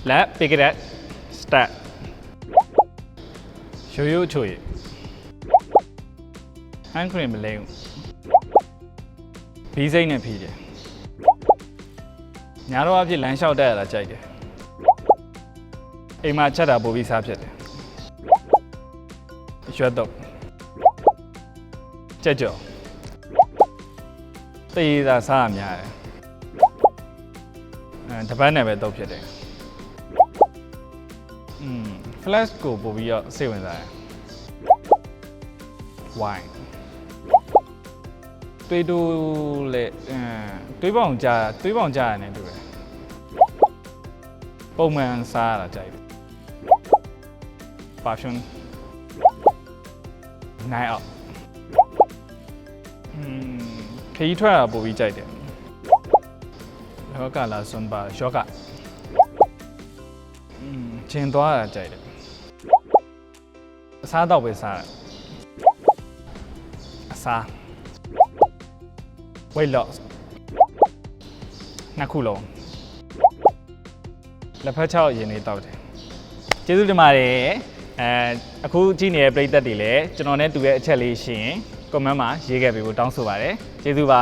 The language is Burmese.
Let's pick it up. Start. Show you to it. Hand cream lane. Pizza in a pizza. Narrow up the lunch out there. A match at a bobby subject. Shut up. Chejo. Say the Sam. And the banner top yet. Flash go bobby စိတ်ဝင်စားတယ် wine တွေးတူလေတွေးပေါင်ကြာရတယ်တူတယ်ပုံမှန်စားရတာကြိုက်တယ် passion night out ခရီးထွက်တာပိုပြီးကြိုက်တယ်လောကလာစွန်ပါရှော့ကကျင်သွားတာကြိုက်တယ်အစားတော့ပဲစားတယ်အစား weight loss နှစ်ခုလုံးလက်ဖက်ချောက်ရင်းနေတောက်တယ်ကျေးဇူးတင်ပါတယ်အခုကြည့်နေတဲ့ပရိသတ်တွေလည်းကျွန်တော်နဲ့တူတဲ့အချက်လေးရှိရင် comment မှာရေးခဲ့ပေးဖို့တောင်းဆိုပါတယ်ကျေးဇူးပါ